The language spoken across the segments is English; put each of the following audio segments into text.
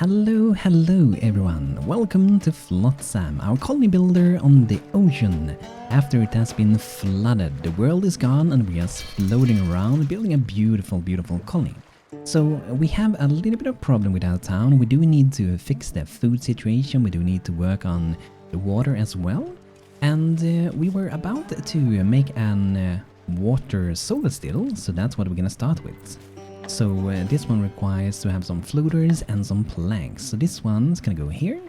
Hello everyone, welcome to Flotsam, our colony builder on the ocean. After it has been flooded, the world is gone and we are just floating around building a beautiful colony. So we have a little bit of problem with our town. We do need to fix the food situation, we do need to work on the water as well. And we were about to make an water solar still, so that's what we're gonna start with. So this one requires to have some floaters and some planks. So this one's gonna go here.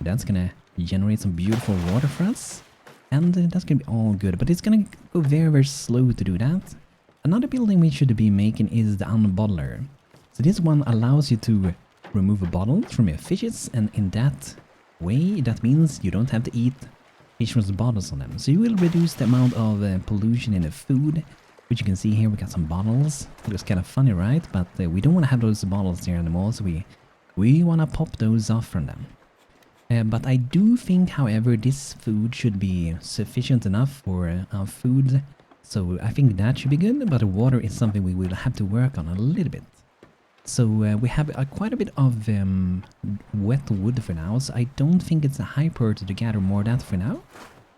That's gonna generate some beautiful water for us. And that's gonna be all good, but it's gonna go very slow to do that. Another building we should be making is the unbottler. So this one allows you to remove a bottle from your fishes, and in that way, that means you don't have to eat fish from the bottles on them. So you will reduce the amount of pollution in the food. Which you can see here, we got some bottles. It was kind of funny, right? But we don't want to have those bottles there anymore, so we want to pop those off from them. But I do think, however, this food should be sufficient enough for our food. So I think that should be good, but the water is something we will have to work on a little bit. So we have quite a bit of wet wood for now, so I don't think it's a high priority to gather more of that for now.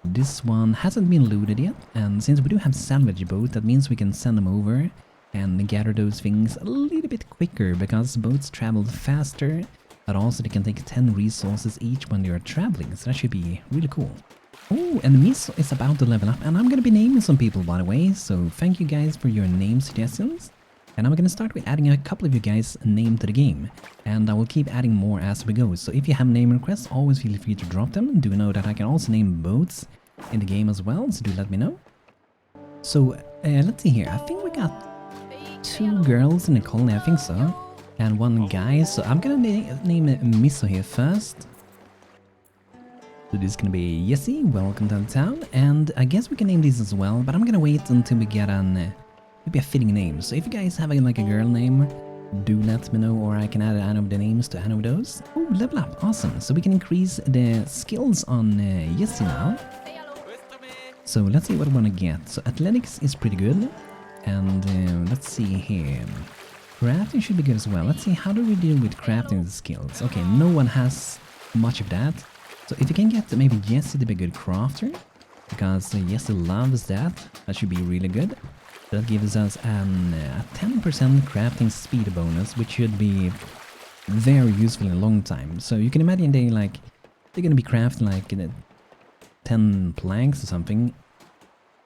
This one hasn't been looted yet, and since we do have salvage boat, that means we can send them over and gather those things a little bit quicker, because boats travel faster, but also they can take 10 resources each when they are traveling, so that should be really cool. Oh, and Miso is about to level up, and I'm gonna be naming some people, by the way, so thank you guys for your name suggestions. And I'm gonna start with adding a couple of you guys' name to the game, and I will keep adding more as we go. So if you have name requests, always feel free to drop them. Do know that I can also name boats in the game as well, so do let me know. So let's see here, I think we got 2 girls in the colony, I think so, and 1 guy, so I'm gonna name Miso here first. So this is gonna be Jessie, welcome to the town, and I guess we can name these as well, but I'm gonna wait until we get an maybe a fitting name. So if you guys have like a girl name, do let me know, or I can add any of the names to any of those. Oh, level up, awesome. So we can increase the skills on Jessie now. So let's see what we want to get. So athletics is pretty good. And let's see here. Crafting should be good as well. Let's see, how do we deal with crafting skills? Okay, no one has much of that. So if you can get maybe Jessie to be a good crafter, because Jessie loves that, that should be really good. That gives us a 10% crafting speed bonus, which should be very useful in a long time. So you can imagine they're gonna be crafting like 10 planks or something,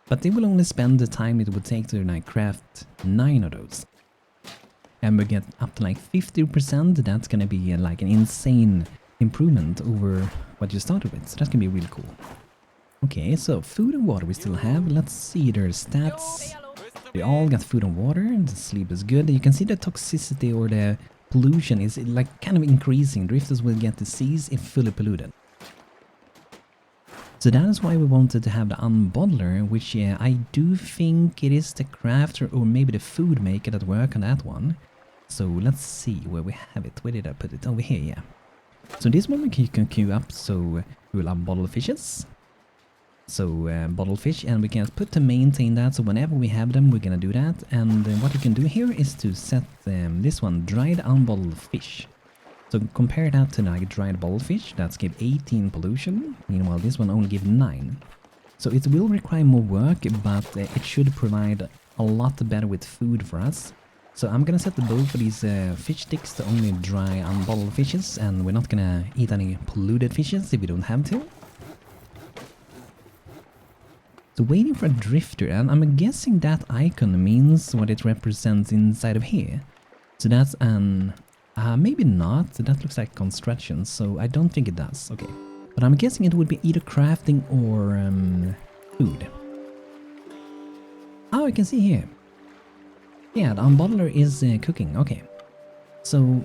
but they will only spend the time it would take to like craft 9 of those. And we get up to like 50%. That's gonna be like an insane improvement over what you started with. So that's gonna be really cool. Okay, so food and water we still have. Let's see their stats. They all got food and water, the sleep is good. You can see the toxicity or the pollution is like kind of increasing. Drifters will get disease if fully polluted. So that is why we wanted to have the unbottler, which I do think it is the crafter or maybe the food maker that work on that one. So let's see where we have it. Where did I put it? Over here, yeah. So this one we can queue up, so we will unbottle fishes. So bottle fish, and we can put to maintain that, so whenever we have them we're gonna do that. And what you can do here is to set this one dried unbottled fish. So compare that to like dried bottled fish, that's give 18 pollution, meanwhile this one only give 9. So it will require more work, but it should provide a lot better with food for us. So I'm gonna set the both of these fish sticks to only dry unbottled fishes, and we're not gonna eat any polluted fishes if we don't have to. So waiting for a drifter, and I'm guessing that icon means what it represents inside of here. So that's an... maybe not, that looks like construction, so I don't think it does, okay. But I'm guessing it would be either crafting or food. Oh, I can see here. Yeah, the unbottler is cooking, okay. So,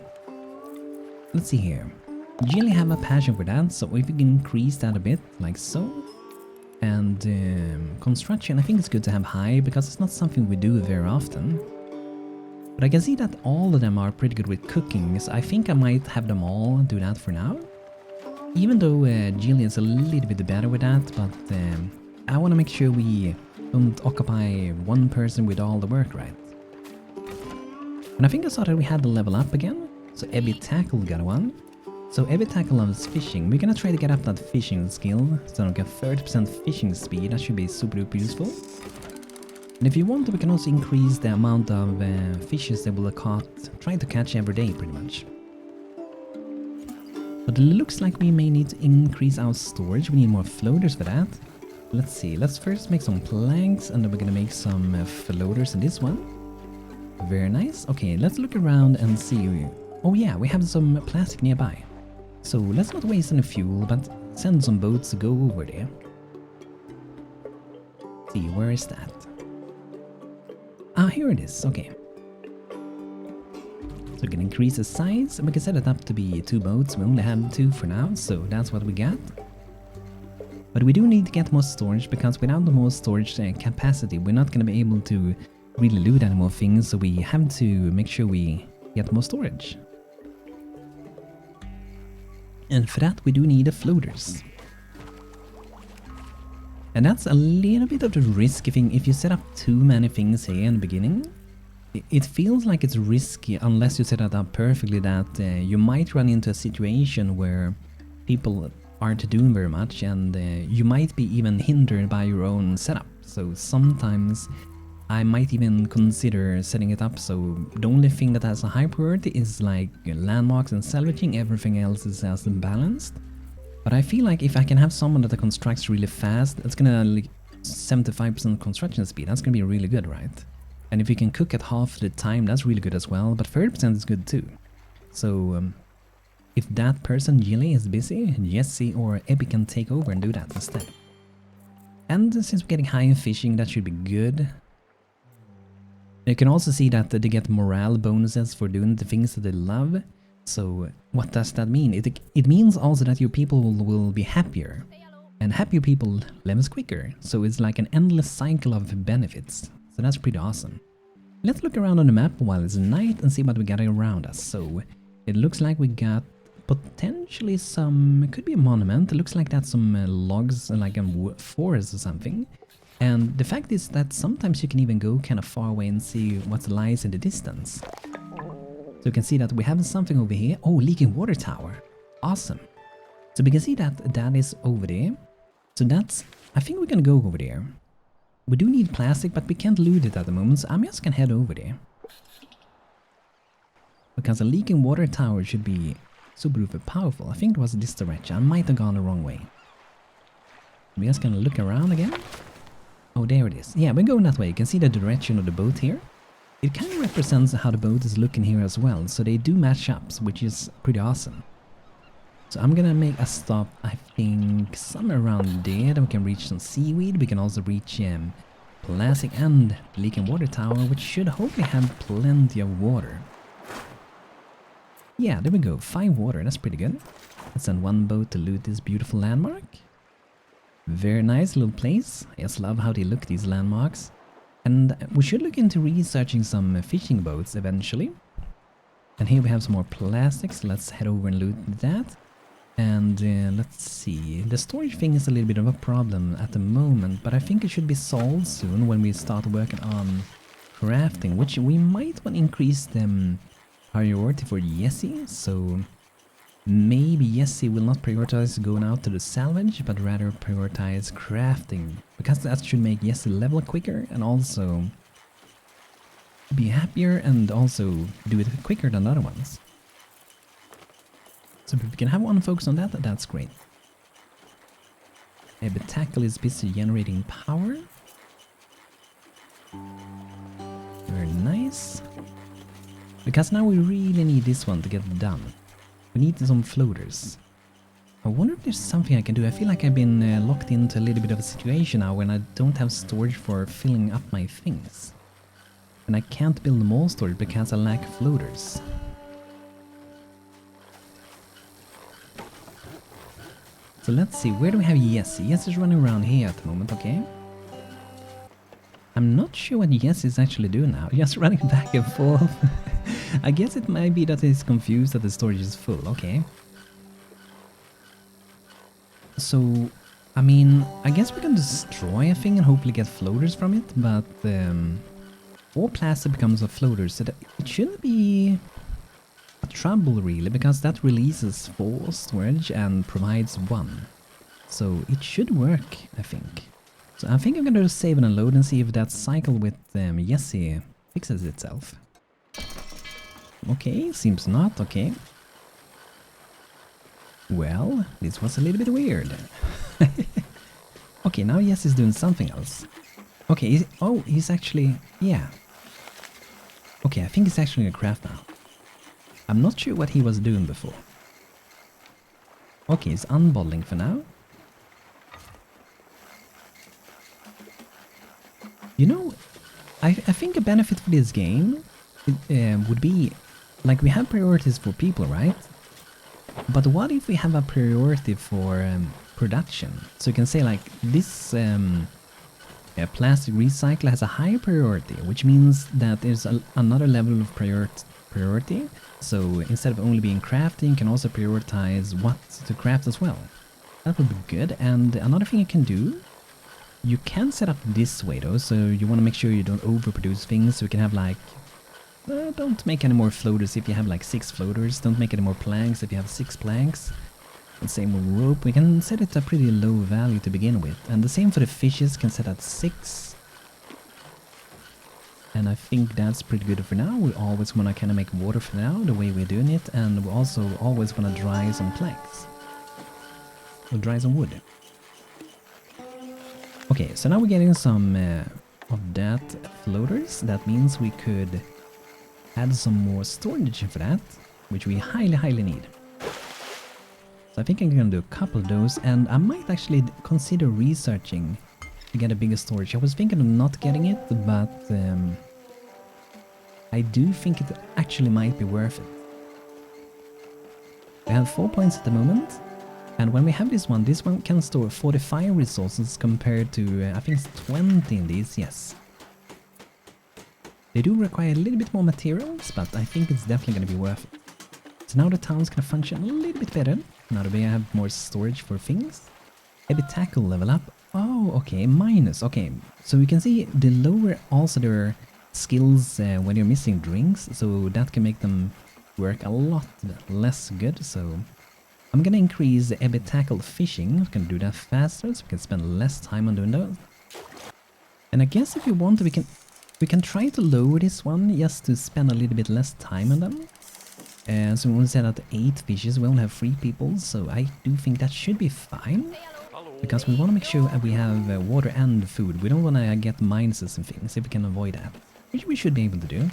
let's see here. Usually have a passion for that, so if we can increase that a bit, like so. And construction, I think it's good to have high, because it's not something we do very often. But I can see that all of them are pretty good with cooking, so I think I might have them all do that for now. Even though Jillian's a little bit better with that, but I want to make sure we don't occupy one person with all the work, right? And I think I saw that we had the level up again. So Ebby Tackle got one. So Ebby Tackle loves fishing. We're gonna try to get up that fishing skill. So we get 30% fishing speed. That should be super duper useful. And if you want, we can also increase the amount of fishes that we'll try to catch every day, pretty much. But it looks like we may need to increase our storage. We need more floaters for that. Let's see. Let's first make some planks, and then we're gonna make some floaters in this one. Very nice. Okay, let's look around and see. Oh yeah, we have some plastic nearby. So let's not waste any fuel, but send some boats to go over there. See, where is that? Ah, here it is. Okay. So we can increase the size, and we can set it up to be 2 boats. We only have 2 for now, so that's what we got. But we do need to get more storage, because without the more storage capacity, we're not going to be able to really loot any more things, so we have to make sure we get more storage. And for that, we do need the floaters. And that's a little bit of the risky thing. If you set up too many things here in the beginning, it feels like it's risky unless you set it up perfectly, that you might run into a situation where people aren't doing very much, and you might be even hindered by your own setup. So sometimes I might even consider setting it up so the only thing that has a high priority is like landmarks and salvaging. Everything else is as balanced. But I feel like if I can have someone that constructs really fast, it's gonna like 75% construction speed. That's gonna be really good, right? And if you can cook at half the time, that's really good as well. But 30% is good too. So if that person, Jilly, is busy, Jesse or Epi can take over and do that instead. And since we're getting high in fishing, that should be good. You can also see that they get morale bonuses for doing the things that they love. So what does that mean? It means also that your people will be happier. And happier people levels quicker. So it's like an endless cycle of benefits. So that's pretty awesome. Let's look around on the map while it's night and see what we got around us. So it looks like we got potentially some, it could be a monument. It looks like that's some logs, like a forest or something. And the fact is that sometimes you can even go kind of far away and see what lies in the distance. So you can see that we have something over here. Oh, leaking water tower. Awesome. So we can see that that is over there. So that's, I think we can go over there. We do need plastic, but we can't loot it at the moment, so I'm just gonna head over there. Because a leaking water tower should be super powerful. I think it was this direction. I might have gone the wrong way. We're just gonna look around again. Oh, there it is. Yeah, we're going that way. You can see the direction of the boat here. It kind of represents how the boat is looking here as well. So they do match up, which is pretty awesome. So I'm gonna make a stop, I think, somewhere around there. Then we can reach some seaweed. We can also reach plastic and leaking water tower, which should hopefully have plenty of water. Yeah, there we go. 5 water. That's pretty good. Let's send 1 boat to loot this beautiful landmark. Very nice little place. I just love how they look, these landmarks. And we should look into researching some fishing boats eventually. And here we have some more plastics. Let's head over and loot that. And let's see. The storage thing is a little bit of a problem at the moment, but I think it should be solved soon when we start working on crafting, which we might want to increase the priority for Jesse. So maybe Jesse will not prioritize going out to the salvage, but rather prioritize crafting, because that should make Jesse level quicker and also be happier and also do it quicker than the other ones. So if we can have one focus on that, that's great. Maybe Tackle is busy generating power. Very nice. Because now we really need this one to get done. We need some floaters. I wonder if there's something I can do. I feel like I've been locked into a little bit of a situation now when I don't have storage for filling up my things. And I can't build more storage because I lack floaters. So let's see, where do we have Jesse? Jesse is running around here at the moment, okay. I'm not sure what Jesse is actually doing now, just running back and forth. I guess it might be that he's confused that the storage is full, okay. So, I mean, I guess we can destroy a thing and hopefully get floaters from it, but all plastic becomes a floater, so that it shouldn't be a trouble really, because that releases 4 storage and provides 1. So it should work, I think. So I think I'm gonna save and unload and see if that cycle with Jesse fixes itself. Okay, seems not, okay. Well, this was a little bit weird. Okay, now Jesse's doing something else. Okay, he's actually, yeah. Okay, I think he's actually gonna craft now. I'm not sure what he was doing before. Okay, he's unbottling for now. You know, I think a benefit for this game would be, like, we have priorities for people, right? But what if we have a priority for production? So you can say, like, this plastic recycler has a higher priority, which means that there's another level of priority. So instead of only being crafting, you can also prioritize what to craft as well. That would be good. And another thing you can do, you can set up this way though, so you want to make sure you don't overproduce things, so you can have like, don't make any more floaters if you have like 6 floaters, don't make any more planks if you have 6 planks. And same with rope, we can set it a pretty low value to begin with, and the same for the fishes, can set at 6. And I think that's pretty good for now. We always want to kind of make water for now, the way we're doing it, and we also always want to dry some planks. Or dry some wood. Okay, so now we're getting some of that floaters. That means we could add some more storage for that, which we highly need. So I think I'm gonna do a couple of those, and I might actually consider researching to get a bigger storage. I was thinking of not getting it, but I do think it actually might be worth it. We have 4 points at the moment. And when we have this one can store 45 resources compared to, I think it's 20 in these, yes. They do require a little bit more materials, but I think it's definitely going to be worth it. So now the town's going to function a little bit better, now that we have more storage for things. Maybe tackle level up. Oh, okay, minus, okay. So you can see the lower also their skills when you're missing drinks, so that can make them work a lot less good, so... I'm gonna increase the EBIT tackle fishing. We can do that faster, so we can spend less time on doing that. And I guess if you want, we can try to lower this one just to spend a little bit less time on them. So we only set out 8 fishes. We only have 3 people, so I do think that should be fine. Because we want to make sure that we have water and food. We don't want to get minuses and things if we can avoid that, which we should be able to do.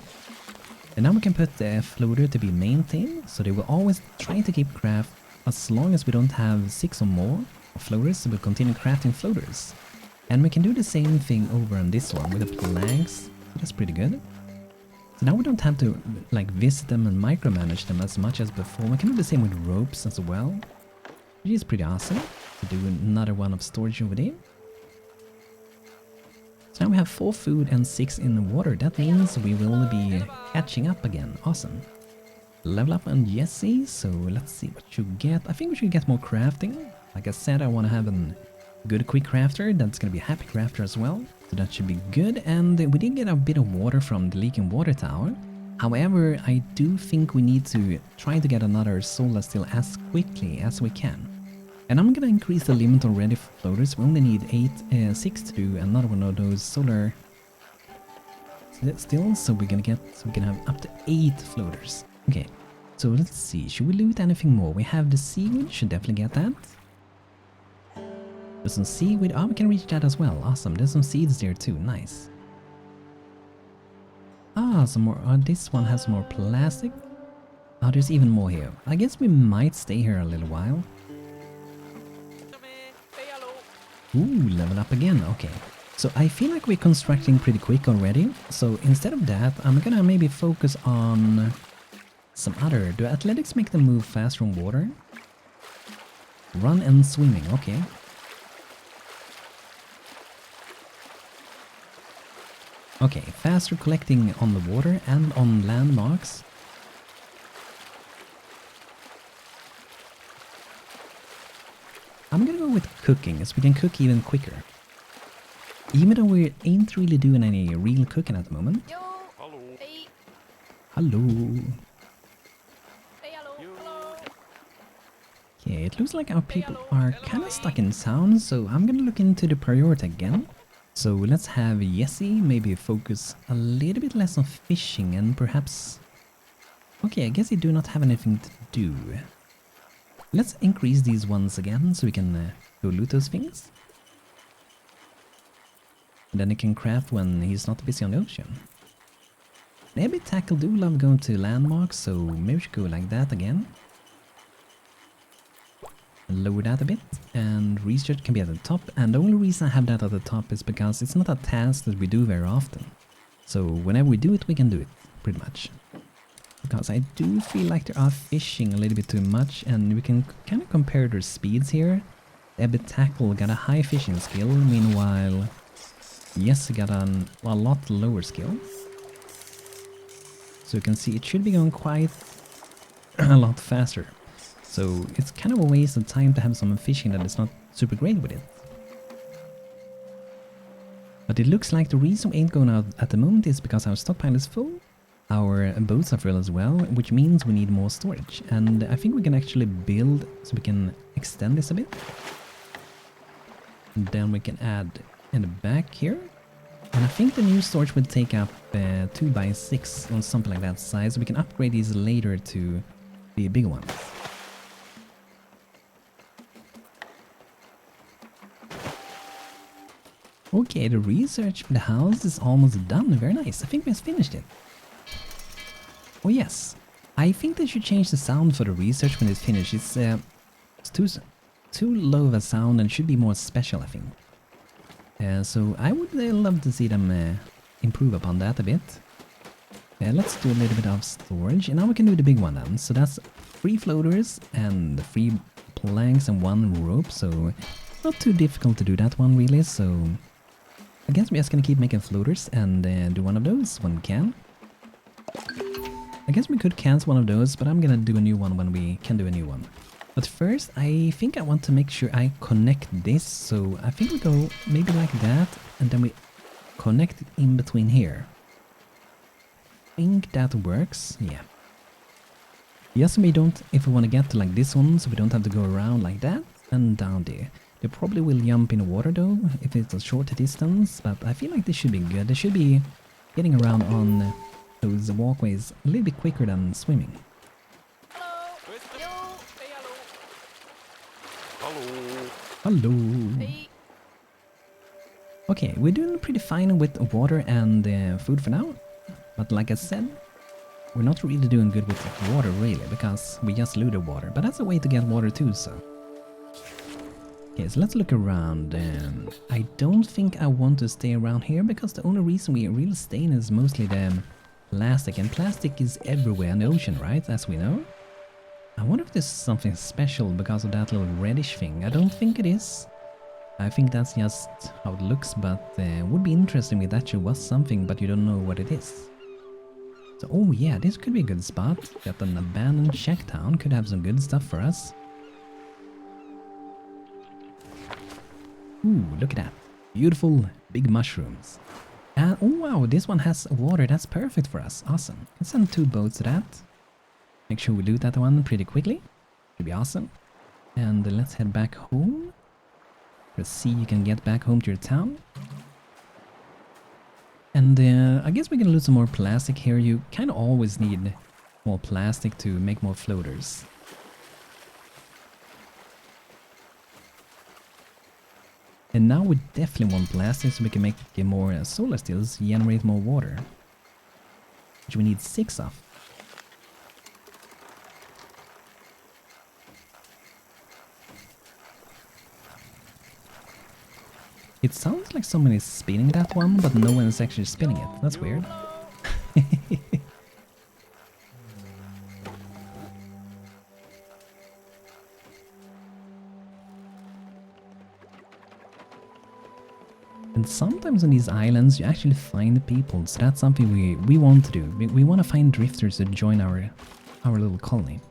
And now we can put the floater to be maintained, so they will always try to keep craft. As long as we don't have 6 or more floaters, so we'll continue crafting floaters. And we can do the same thing over on this one with the planks. That's pretty good. So now we don't have to like visit them and micromanage them as much as before. We can do the same with ropes as well, which is pretty awesome. To do another one of storage over there. So now we have 4 food and 6 in the water. That means we will be catching up again. Awesome. Level up on Jesse, so let's see what you get. I think we should get more crafting. Like I said, I want to have a good quick crafter that's going to be a happy crafter as well. So that should be good. And we did get a bit of water from the leaking water tower. However, I do think we need to try to get another solar still as quickly as we can. And I'm going to increase the limit already for floaters. We only need 6 to do another one of those solar still. So we can have up to 8 floaters. Okay, so let's see, should we loot anything more? We have the seaweed, should definitely get that. There's some seaweed, we can reach that as well, awesome, there's some seeds there too, nice. Ah, some more, this one has more plastic. Oh, there's even more here. I guess we might stay here a little while. Ooh, level up again, okay. So I feel like we're constructing pretty quick already, so instead of that, I'm gonna maybe focus on... some other. Do athletics make them move faster on water? Run and swimming, okay. Okay, faster collecting on the water and on landmarks. I'm gonna go with cooking, so we can cook even quicker. Even though we ain't really doing any real cooking at the moment. Yo. Hey. Hello. Okay, it looks like our people are kind of stuck in town, so I'm gonna look into the priority again. So let's have Jesse maybe focus a little bit less on fishing and perhaps... Okay, I guess they do not have anything to do. Let's increase these ones again so we can go loot those things. And then he can craft when he's not busy on the ocean. Maybe Tackle do love going to landmarks, so maybe we should go like that again. Lower that a bit, and research can be at the top, and the only reason I have that at the top is because it's not a task that we do very often. So whenever we do it, we can do it, pretty much. Because I do feel like they are fishing a little bit too much, and we can kind of compare their speeds here. Ebby Tackle got a high fishing skill, meanwhile Yes got a lot lower skill. So you can see it should be going quite a lot faster. So it's kind of a waste of time to have someone fishing that is not super great with it. But it looks like the reason we ain't going out at the moment is because our stockpile is full. Our boats are full as well, which means we need more storage. And I think we can actually build so we can extend this a bit. And then we can add in the back here. And I think the new storage would take up 2x6 or something like that size. So we can upgrade these later to be bigger ones. Okay, the research for the house is almost done. Very nice. I think we have finished it. Oh yes, I think they should change the sound for the research when it's finished. It's too low of a sound and should be more special, I think. So I would love to see them improve upon that a bit. Let's do a little bit of storage, and now we can do the big one then. So that's 3 floaters and 3 planks and 1 rope. So not too difficult to do that one really. So I guess we're just gonna keep making floaters and do one of those when we can. I guess we could cancel one of those, but I'm gonna do a new one when we can do a new one. But first, I think I want to make sure I connect this. So I think we go maybe like that, and then we connect it in between here. I think that works, yeah. Yes, we don't, if we want to get to like this one, so we don't have to go around like that and down there. They probably will jump in the water though, if it's a short distance, but I feel like this should be good. They should be getting around on those walkways a little bit quicker than swimming. Hello. Hey. Okay, we're doing pretty fine with water and food for now. But like I said, we're not really doing good with water really, because we just looted water. But that's a way to get water too, so. Okay, so let's look around. I don't think I want to stay around here, because the only reason we really staying is mostly the plastic. And plastic is everywhere in the ocean, right? As we know. I wonder if there's something special because of that little reddish thing. I don't think it is. I think that's just how it looks, but it would be interesting if it actually was something, but you don't know what it is. So, oh yeah, this could be a good spot. Got an abandoned shack town, could have some good stuff for us. Ooh, look at that. Beautiful big mushrooms. And oh wow, this one has water, that's perfect for us. Awesome. Let's send 2 boats to that. Make sure we loot that one pretty quickly. Should be awesome. And let's head back home. Let's see you can get back home to your town. And I guess we can loot some more plastic here. You kind of always need more plastic to make more floaters. And now we definitely want plastic so we can make more solar steels, generate more water. Which we need 6 of. It sounds like someone is spinning that one, but no one is actually spinning it. That's weird. And sometimes on these islands you actually find people, so that's something we want to do. We want to find drifters to join our little colony.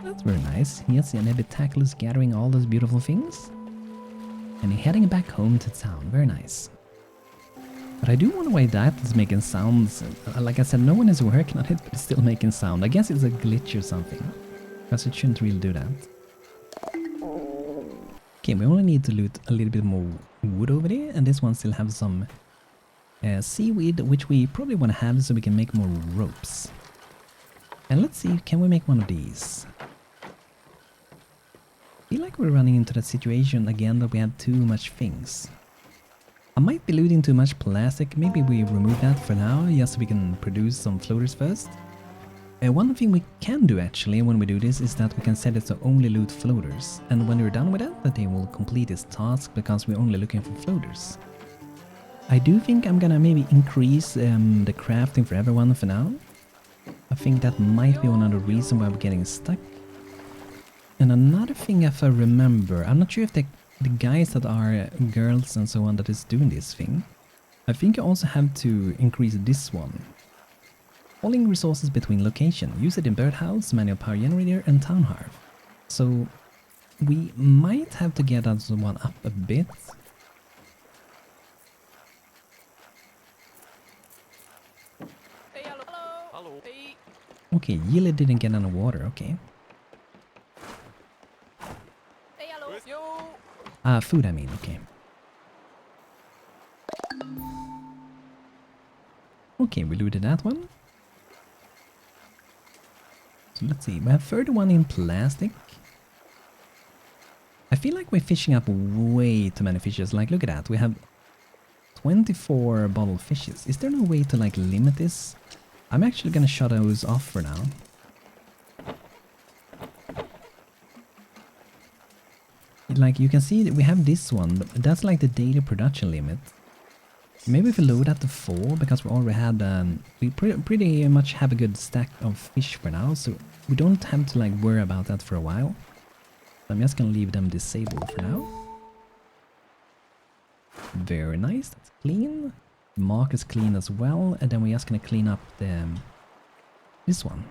That's very nice. Yes, and Ebby Tackle is gathering all those beautiful things. And heading back home to town. Very nice. But I do wonder why that is making sounds. Like I said, no one is working on it, but it's still making sound. I guess it's a glitch or something. Because it shouldn't really do that. Okay, we only need to loot a little bit more wood over there. And this one still has some seaweed, which we probably want to have so we can make more ropes. And let's see, can we make one of these? I feel like we're running into that situation again that we have too much things. I might be looting too much plastic, maybe we remove that for now, just so we can produce some floaters first. One thing we can do actually when we do this is that we can set it to only loot floaters, and when we're done with that they will complete this task because we're only looking for floaters. I do think I'm gonna maybe increase the crafting for everyone for now. I think that might be one of the reasons why we're getting stuck. And another thing, if I remember, I'm not sure if the guys that are girls and so on that is doing this thing, I think you also have to increase this one. Hauling resources between location. Use it in birdhouse, manual power generator and town hearth. So we might have to get that one up a bit. Hey, hello. Hello. Hey. Okay, Yili didn't get any water, okay. Hey, hello. Yo. Food I mean, okay. Okay, we looted that one. So let's see, we have 31 in plastic. I feel like we're fishing up way too many fishes. Like, look at that, we have 24 bottle fishes. Is there no way to like limit this? I'm actually gonna shut those off for now. Like, you can see that we have this one, but that's like the daily production limit. Maybe if we load that to 4, because we already had we pretty much have a good stack of fish for now, so we don't have to like worry about that for a while. I'm just gonna leave them disabled for now. Very nice, that's clean. The mark is clean as well, and then we're just gonna clean up this one.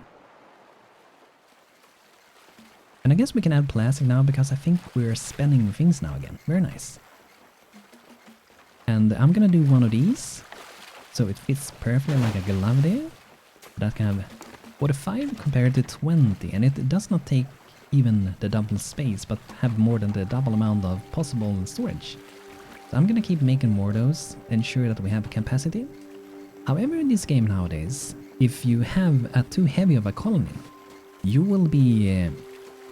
And I guess we can add plastic now because I think we're spending things now again. Very nice. And I'm gonna do one of these, so it fits perfectly like a glove there. That can have 45 compared to 20, and it does not take even the double space, but have more than the double amount of possible storage. So I'm gonna keep making more of those, ensure that we have capacity. However, in this game nowadays, if you have too heavy of a colony, you will be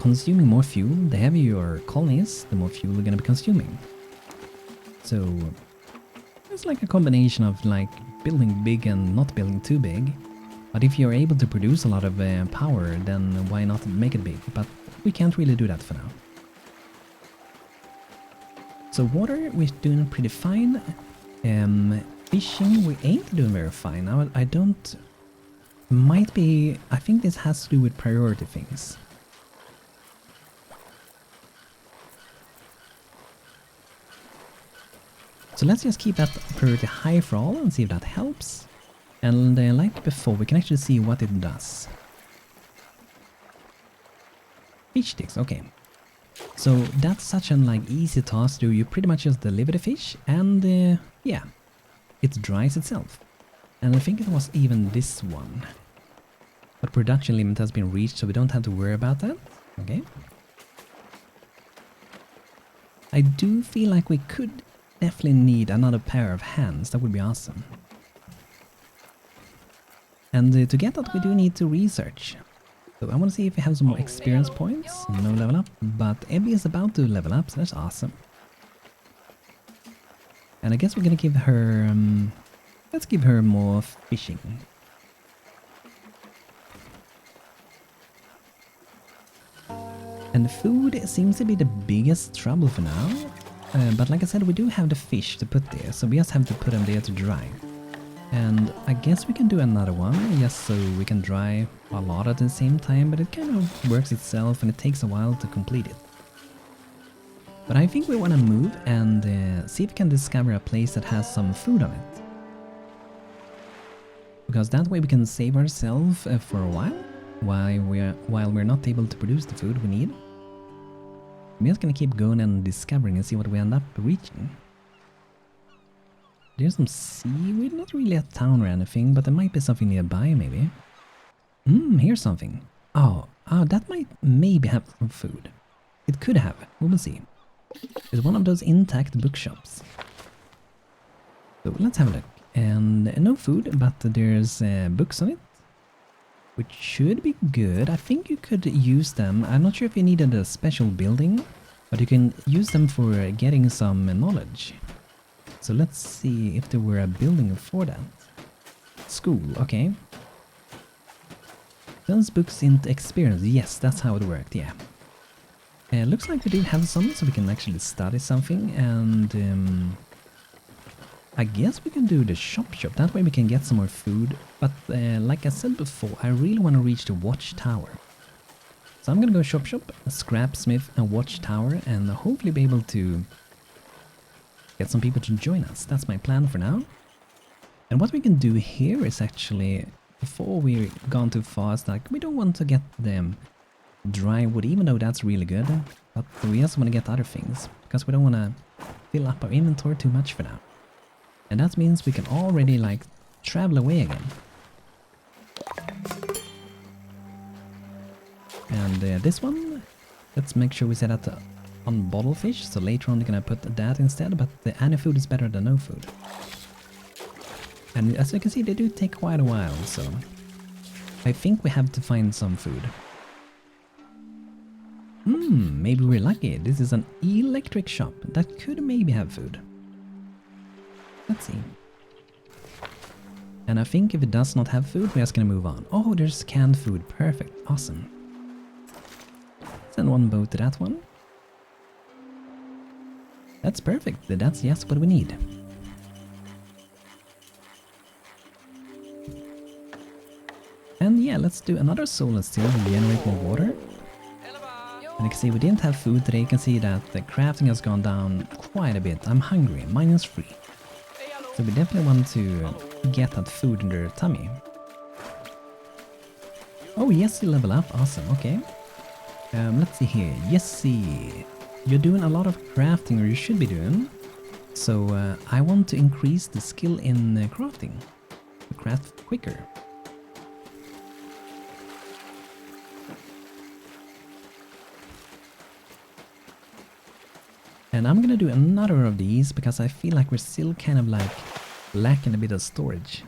consuming more fuel. The heavier your colony is, the more fuel you're gonna be consuming. So it's like a combination of like building big and not building too big. But if you're able to produce a lot of power, then why not make it big? But we can't really do that for now. So water, we're doing pretty fine. Fishing, we ain't doing very fine. Now I don't... Might be... I think this has to do with priority things. So let's just keep that priority high for all and see if that helps. And like before, we can actually see what it does. Fish sticks, okay. So that's such an like easy task to do. You pretty much just deliver the fish and yeah, it dries itself. And I think it was even this one. But production limit has been reached, so we don't have to worry about that. Okay. I do feel like we could definitely need another pair of hands. That would be awesome. And to get that, we do need to research. So I want to see if we have some more experience points. No level up, but Ebby is about to level up, so that's awesome. And I guess we're gonna give her... let's give her more fishing. And food seems to be the biggest trouble for now. But like I said, we do have the fish to put there, so we just have to put them there to dry. And I guess we can do another one, just so we can dry a lot at the same time, but it kind of works itself and it takes a while to complete it. But I think we want to move and see if we can discover a place that has some food on it. Because that way we can save ourselves for a while we're not able to produce the food we need. I'm just gonna keep going and discovering and see what we end up reaching. There's some seaweed, not really a town or anything, but there might be something nearby maybe. Here's something. Oh, that might maybe have some food. It could have, we will see. It's one of those intact bookshops. So let's have a look. And no food, but there's books on it, which should be good. I think you could use them. I'm not sure if you needed a special building, but you can use them for getting some knowledge. So let's see if there were a building for that. School, okay. Turns books into experience. Yes, that's how it worked, yeah. Looks like we do have some, so we can actually study something, and I guess we can do the shop. That way we can get some more food. But like I said before, I really want to reach the watchtower. So I'm gonna go shop, a scrapsmith, and watchtower, and hopefully be able to get some people to join us. That's my plan for now. And what we can do here is actually, before we've gone too fast, like we don't want to get them dry wood, even though that's really good, but we also want to get other things, because we don't want to fill up our inventory too much for now. And that means we can already like travel away again. And this one, let's make sure we set that on bottle fish, so later on we're gonna put that instead, but any food is better than no food. And as you can see, they do take quite a while, so I think we have to find some food. Maybe we're lucky. This is an electric shop. That could maybe have food. Let's see. And I think if it does not have food, we're just gonna move on. Oh, there's canned food. Perfect. Awesome. Send one boat to that one. That's perfect. That's just what we need. And yeah, let's do another solar steel to generate more water. And you can see we didn't have food today. You can see that the crafting has gone down quite a bit. I'm hungry, -3. So we definitely want to get that food in their tummy. Oh, yes, you level up. Awesome, okay. Let's see here. Yes, you're doing a lot of crafting, or you should be doing. So I want to increase the skill in crafting. To craft quicker. And I'm gonna do another of these because I feel like we're still kind of like lacking a bit of storage.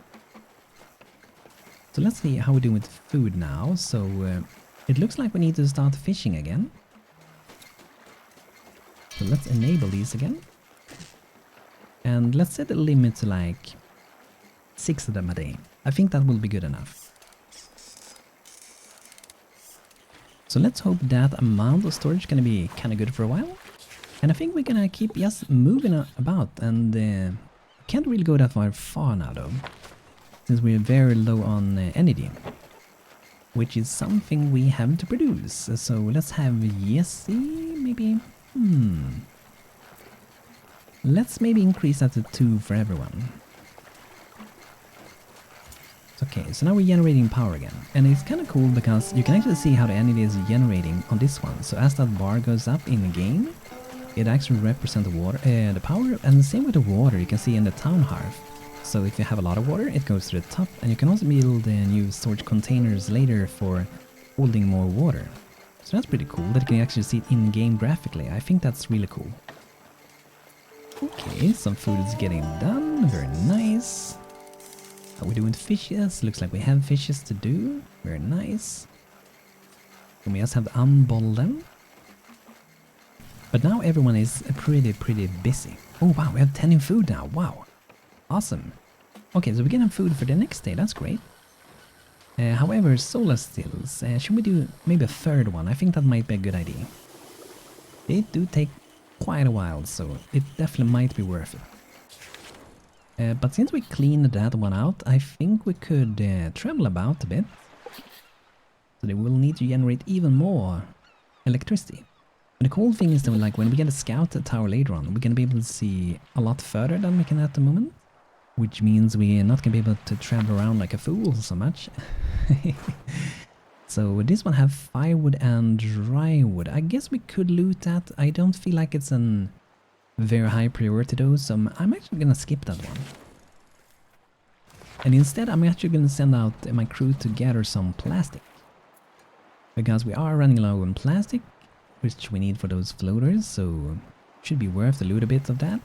So let's see how we do with food now. So it looks like we need to start fishing again. So let's enable these again. And let's set a limit to like 6 of them a day. I think that will be good enough. So let's hope that amount of storage is gonna be kind of good for a while. And I think we're gonna keep just moving about, and can't really go that far now though, since we're very low on energy, which is something we have to produce. So let's have Yessie, maybe. Let's maybe increase that to 2 for everyone. Okay, so now we're generating power again, and it's kind of cool because you can actually see how the energy is generating on this one. So as that bar goes up in the game, it actually represents the water, the power, and the same with the water you can see in the town hearth. So if you have a lot of water, it goes to the top, and you can also build new storage containers later for holding more water. So that's pretty cool that you can actually see it in-game graphically. I think that's really cool. Okay, some food is getting done, very nice. How we doing with fishes? Looks like we have fishes to do, very nice. And we just have to unbottle them. But now everyone is pretty busy. Oh wow, we have 10 in food now, wow. Awesome. Okay, so we're getting food for the next day, that's great. However, solar stills, should we do maybe a 3rd one? I think that might be a good idea. They do take quite a while, so it definitely might be worth it. But since we cleaned that one out, I think we could travel about a bit. So they will need to generate even more electricity. And the cool thing is that like when we get a scout tower later on, we're gonna be able to see a lot further than we can at the moment. Which means we're not gonna be able to travel around like a fool so much. So this one have firewood and dry wood. I guess we could loot that. I don't feel like it's an very high priority though, so I'm actually gonna skip that one. And instead I'm actually gonna send out my crew to gather some plastic. Because we are running low on plastic, which we need for those floaters, so should be worth a little bit of that.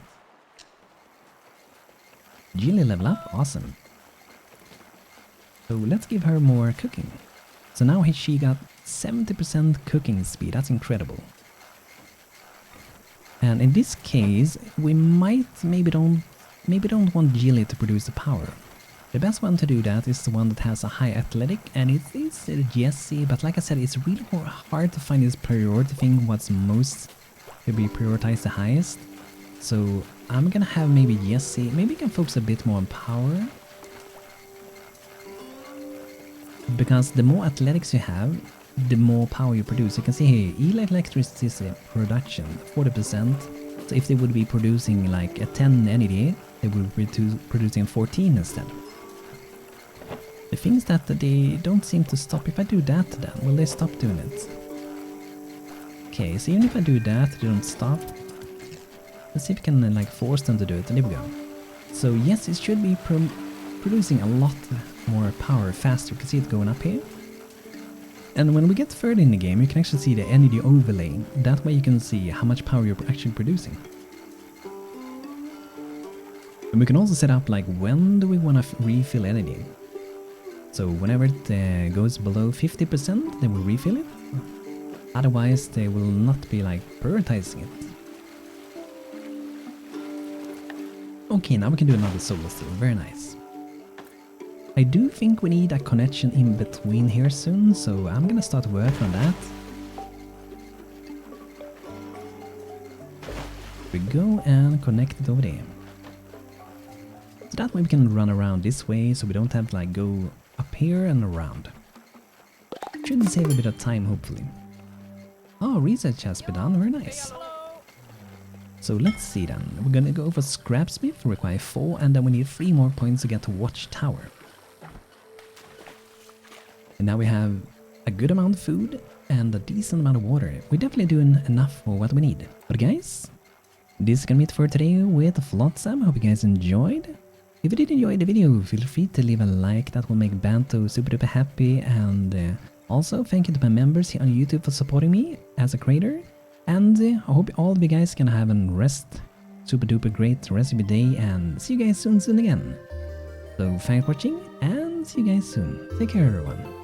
Jilly level up, awesome. So let's give her more cooking. So now she got 70% cooking speed, that's incredible. And in this case, we might maybe don't want Jilly to produce the power. The best one to do that is the one that has a high athletic, and it is Jessie, but like I said, it's really hard to find this priority thing, what's most to be prioritized the highest. So I'm gonna have maybe Jessie, maybe you can focus a bit more on power. Because the more athletics you have, the more power you produce. You can see here, electricity production, 40%. So if they would be producing like a 10 energy, they would be producing 14 instead. The thing is that they don't seem to stop. If I do that to them, will they stop doing it? Okay, so even if I do that, they don't stop. Let's see if we can like force them to do it, and there we go. So yes, it should be producing a lot more power faster. You can see it going up here. And when we get further in the game, you can actually see the energy overlay. That way you can see how much power you're actually producing. And we can also set up like when do we want to refill energy. So whenever it goes below 50%, they will refill it. Otherwise, they will not be like prioritizing it. Okay, now we can do another solar steel. Very nice. I do think we need a connection in between here soon, so I'm gonna start working on that. We go and connect it over there. So that way we can run around this way, so we don't have to like go up here and around. Should save a bit of time, hopefully. Oh, research has been done, very nice. So let's see then. We're gonna go for Scrapsmith, require 4, and then we need 3 more points to get to Watchtower. And now we have a good amount of food and a decent amount of water. We're definitely doing enough for what we need. But guys, this is gonna be it for today with Flotsam. Hope you guys enjoyed. If you did enjoy the video, feel free to leave a like, that will make Banto super duper happy. And also thank you to my members here on YouTube for supporting me as a creator. And I hope all of you guys can have a super duper great rest of your day, and see you guys soon again. So thanks for watching, and see you guys soon. Take care everyone.